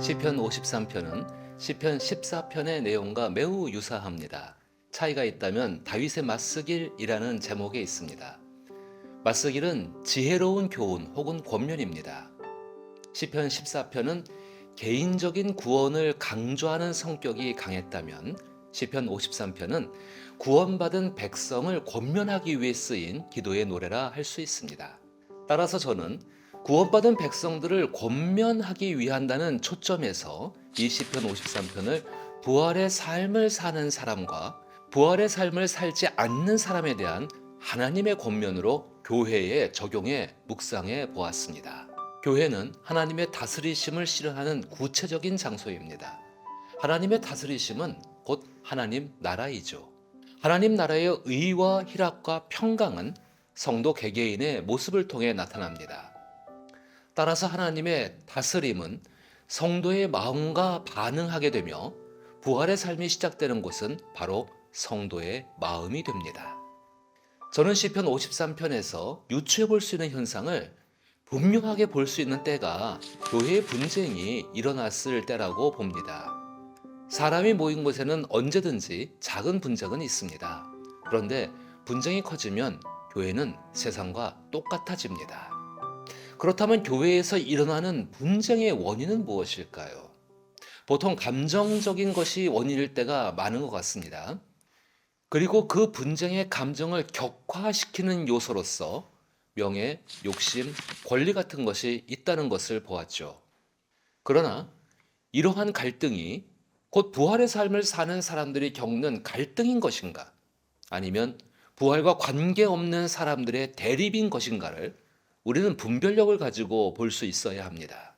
시편 53편은 시편 14편의 내용과 매우 유사합니다. 차이가 있다면 다윗의 맞쓰길이라는 제목에 있습니다. 맞쓰길은 지혜로운 교훈 혹은 권면입니다. 시편 14편은 개인적인 구원을 강조하는 성격이 강했다면 시편 53편은 구원받은 백성을 권면하기 위해 쓰인 기도의 노래라 할 수 있습니다. 따라서 저는 구원받은 백성들을 권면하기 위한다는 초점에서 이 시편 53편을 부활의 삶을 사는 사람과 부활의 삶을 살지 않는 사람에 대한 하나님의 권면으로 교회에 적용해 묵상해 보았습니다. 교회는 하나님의 다스리심을 실현하는 구체적인 장소입니다. 하나님의 다스리심은 곧 하나님 나라이죠. 하나님 나라의 의와 희락과 평강은 성도 개개인의 모습을 통해 나타납니다. 따라서 하나님의 다스림은 성도의 마음과 반응하게 되며 부활의 삶이 시작되는 곳은 바로 성도의 마음이 됩니다. 저는 시편 53편에서 유추해 볼 수 있는 현상을 분명하게 볼 수 있는 때가 교회의 분쟁이 일어났을 때라고 봅니다. 사람이 모인 곳에는 언제든지 작은 분쟁은 있습니다. 그런데 분쟁이 커지면 교회는 세상과 똑같아집니다. 그렇다면 교회에서 일어나는 분쟁의 원인은 무엇일까요? 보통 감정적인 것이 원인일 때가 많은 것 같습니다. 그리고 그 분쟁의 감정을 격화시키는 요소로서 명예, 욕심, 권리 같은 것이 있다는 것을 보았죠. 그러나 이러한 갈등이 곧 부활의 삶을 사는 사람들이 겪는 갈등인 것인가? 아니면 부활과 관계없는 사람들의 대립인 것인가를 우리는 분별력을 가지고 볼 수 있어야 합니다.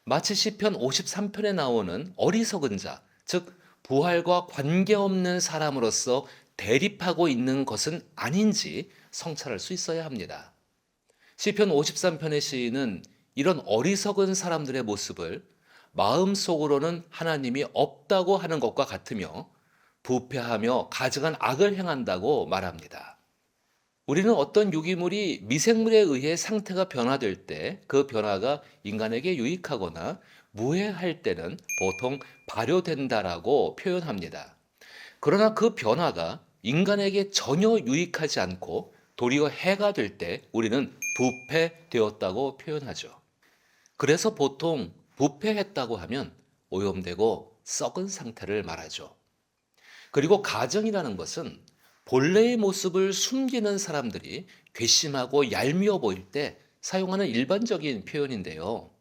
마치 시편 53편에 나오는 어리석은 자, 즉 부활과 관계없는 사람으로서 대립하고 있는 것은 아닌지 성찰할 수 있어야 합니다. 시편 53편의 시인은 이런 어리석은 사람들의 모습을 마음속으로는 하나님이 없다고 하는 것과 같으며 부패하며 가증한 악을 행한다고 말합니다. 우리는 어떤 유기물이 미생물에 의해 상태가 변화될 때 그 변화가 인간에게 유익하거나 무해할 때는 보통 발효된다라고 표현합니다. 그러나 그 변화가 인간에게 전혀 유익하지 않고 도리어 해가 될 때 우리는 부패되었다고 표현하죠. 그래서 보통 부패했다고 하면 오염되고 썩은 상태를 말하죠. 그리고 가정이라는 것은 본래의 모습을 숨기는 사람들이 괘씸하고 얄미워 보일 때 사용하는 일반적인 표현인데요.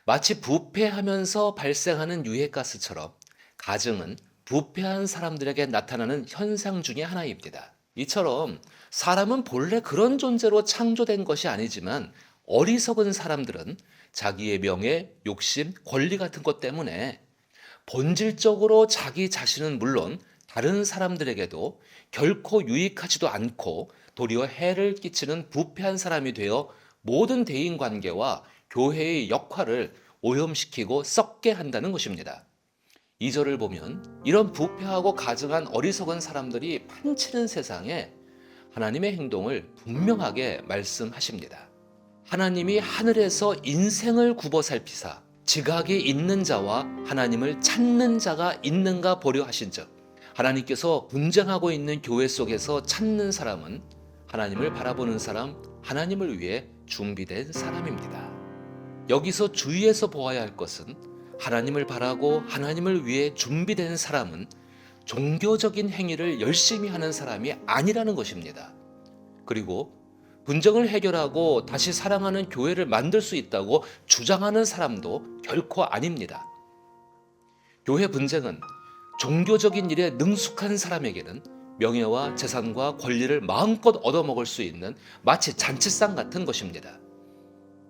마치 부패하면서 발생하는 유해가스처럼 가정은 부패한 사람들에게 나타나는 현상 중에 하나입니다. 이처럼 사람은 본래 그런 존재로 창조된 것이 아니지만 어리석은 사람들은 자기의 명예, 욕심, 권리 같은 것 때문에 본질적으로 자기 자신은 물론 다른 사람들에게도 결코 유익하지도 않고 도리어 해를 끼치는 부패한 사람이 되어 모든 대인관계와 교회의 역할을 오염시키고 썩게 한다는 것입니다. 2절을 보면 이런 부패하고 가증한 어리석은 사람들이 판치는 세상에 하나님의 행동을 분명하게 말씀하십니다. 하나님이 하늘에서 인생을 굽어 살피사 지각이 있는 자와 하나님을 찾는 자가 있는가 보려 하신즉 하나님께서 분쟁하고 있는 교회 속에서 찾는 사람은 하나님을 바라보는 사람, 하나님을 위해 준비된 사람입니다. 여기서 주의해서 보아야 할 것은 하나님을 바라고 하나님을 위해 준비된 사람은 종교적인 행위를 열심히 하는 사람이 아니라는 것입니다. 그리고 분쟁을 해결하고 다시 사랑하는 교회를 만들 수 있다고 주장하는 사람도 결코 아닙니다. 교회 분쟁은 종교적인 일에 능숙한 사람에게는 명예와 재산과 권리를 마음껏 얻어먹을 수 있는 마치 잔치상 같은 것입니다.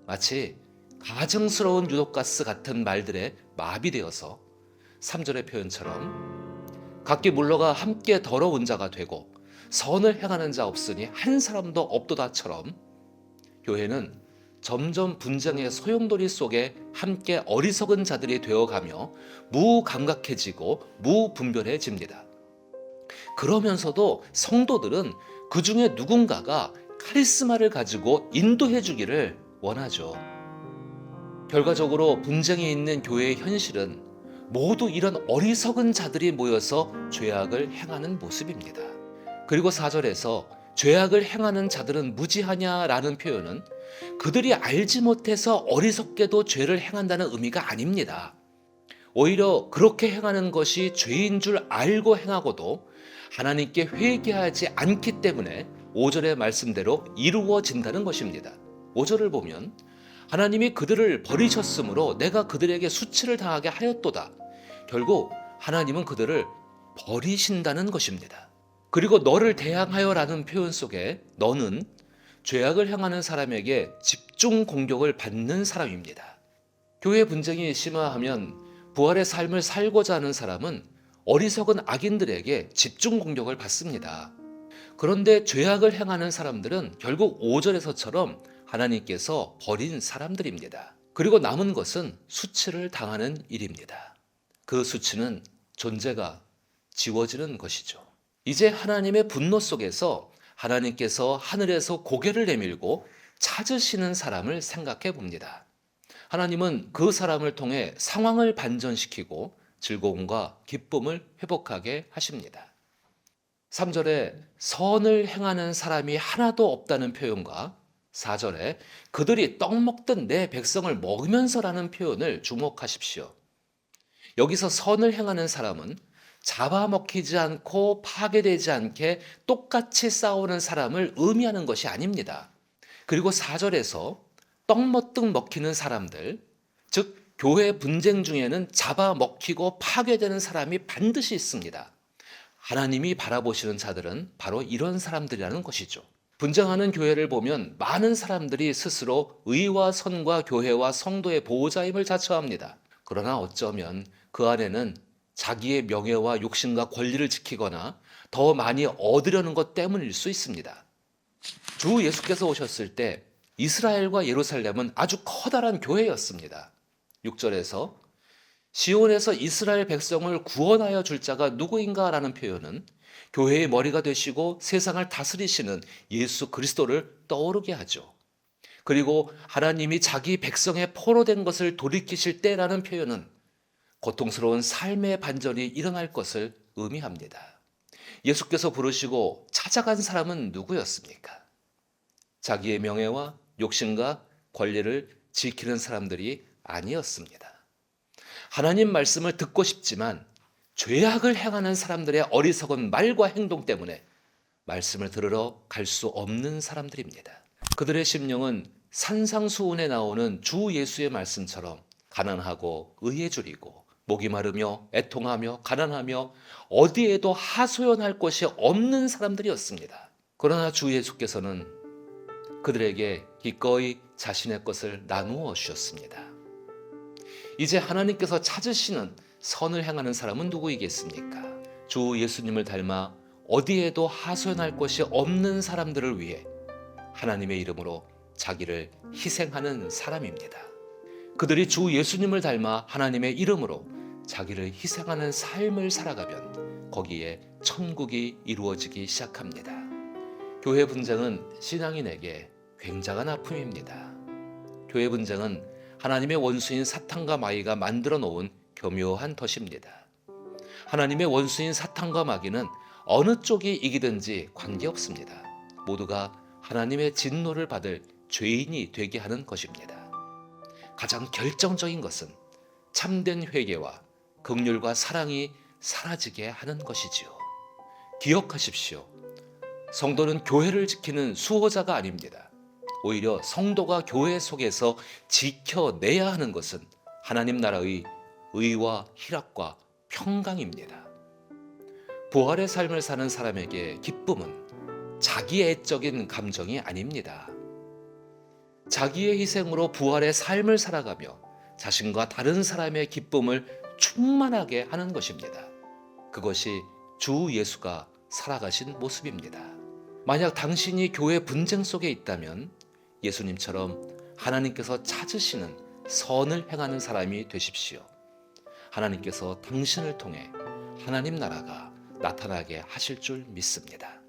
마치 가증스러운 유독가스 같은 말들에 마비되어서 3절의 표현처럼 각기 물러가 함께 더러운 자가 되고 선을 행하는 자 없으니 한 사람도 없도다처럼 교회는 점점 분쟁의 소용돌이 속에 함께 어리석은 자들이 되어가며 무감각해지고 무분별해집니다. 그러면서도 성도들은 그 중에 누군가가 카리스마를 가지고 인도해 주기를 원하죠. 결과적으로 분쟁이 있는 교회의 현실은 모두 이런 어리석은 자들이 모여서 죄악을 행하는 모습입니다. 그리고 4절에서 죄악을 행하는 자들은 무지하냐라는 표현은 그들이 알지 못해서 어리석게도 죄를 행한다는 의미가 아닙니다. 오히려 그렇게 행하는 것이 죄인 줄 알고 행하고도 하나님께 회개하지 않기 때문에 5절의 말씀대로 이루어진다는 것입니다. 5절을 보면 하나님이 그들을 버리셨으므로 내가 그들에게 수치를 당하게 하였도다. 결국 하나님은 그들을 버리신다는 것입니다. 그리고 너를 대항하여라는 표현 속에 너는 죄악을 행하는 사람에게 집중 공격을 받는 사람입니다. 교회 분쟁이 심화하면 부활의 삶을 살고자 하는 사람은 어리석은 악인들에게 집중 공격을 받습니다. 그런데 죄악을 행하는 사람들은 결국 5절에서처럼 하나님께서 버린 사람들입니다. 그리고 남은 것은 수치를 당하는 일입니다. 그 수치는 존재가 지워지는 것이죠. 이제 하나님의 분노 속에서 하나님께서 하늘에서 고개를 내밀고 찾으시는 사람을 생각해 봅니다. 하나님은 그 사람을 통해 상황을 반전시키고 즐거움과 기쁨을 회복하게 하십니다. 3절에 선을 행하는 사람이 하나도 없다는 표현과 4절에 그들이 떡 먹던 내 백성을 먹으면서라는 표현을 주목하십시오. 여기서 선을 행하는 사람은 잡아먹히지 않고 파괴되지 않게 똑같이 싸우는 사람을 의미하는 것이 아닙니다. 그리고 4절에서 떡먹듯 먹히는 사람들, 즉 교회 분쟁 중에는 잡아먹히고 파괴되는 사람이 반드시 있습니다. 하나님이 바라보시는 자들은 바로 이런 사람들이라는 것이죠. 분쟁하는 교회를 보면 많은 사람들이 스스로 의와 선과 교회와 성도의 보호자임을 자처합니다. 그러나 어쩌면 그 안에는 자기의 명예와 욕심과 권리를 지키거나 더 많이 얻으려는 것 때문일 수 있습니다. 주 예수께서 오셨을 때 이스라엘과 예루살렘은 아주 커다란 교회였습니다. 6절에서 시온에서 이스라엘 백성을 구원하여 줄 자가 누구인가 라는 표현은 교회의 머리가 되시고 세상을 다스리시는 예수 그리스도를 떠오르게 하죠. 그리고 하나님이 자기 백성의 포로된 것을 돌이키실 때라는 표현은 고통스러운 삶의 반전이 일어날 것을 의미합니다. 예수께서 부르시고 찾아간 사람은 누구였습니까? 자기의 명예와 욕심과 권리를 지키는 사람들이 아니었습니다. 하나님 말씀을 듣고 싶지만 죄악을 행하는 사람들의 어리석은 말과 행동 때문에 말씀을 들으러 갈 수 없는 사람들입니다. 그들의 심령은 산상수훈에 나오는 주 예수의 말씀처럼 가난하고 의에 줄이고 목이 마르며 애통하며 가난하며 어디에도 하소연할 곳이 없는 사람들이었습니다. 그러나 주 예수께서는 그들에게 기꺼이 자신의 것을 나누어 주셨습니다. 이제 하나님께서 찾으시는 선을 행하는 사람은 누구이겠습니까? 주 예수님을 닮아 어디에도 하소연할 곳이 없는 사람들을 위해 하나님의 이름으로 자기를 희생하는 사람입니다. 그들이 주 예수님을 닮아 하나님의 이름으로 자기를 희생하는 삶을 살아가면 거기에 천국이 이루어지기 시작합니다. 교회 분쟁은 신앙인에게 굉장한 아픔입니다. 교회 분쟁은 하나님의 원수인 사탄과 마귀가 만들어 놓은 교묘한 덫입니다. 하나님의 원수인 사탄과 마귀는 어느 쪽이 이기든지 관계없습니다. 모두가 하나님의 진노를 받을 죄인이 되게 하는 것입니다. 가장 결정적인 것은 참된 회개와 긍휼과 사랑이 사라지게 하는 것이지요. 기억하십시오. 성도는 교회를 지키는 수호자가 아닙니다. 오히려 성도가 교회 속에서 지켜내야 하는 것은 하나님 나라의 의와 희락과 평강입니다. 부활의 삶을 사는 사람에게 기쁨은 자기의 애적인 감정이 아닙니다. 자기의 희생으로 부활의 삶을 살아가며 자신과 다른 사람의 기쁨을 충만하게 하는 것입니다. 그것이 주 예수가 살아가신 모습입니다. 만약 당신이 교회 분쟁 속에 있다면 예수님처럼 하나님께서 찾으시는 선을 행하는 사람이 되십시오. 하나님께서 당신을 통해 하나님 나라가 나타나게 하실 줄 믿습니다.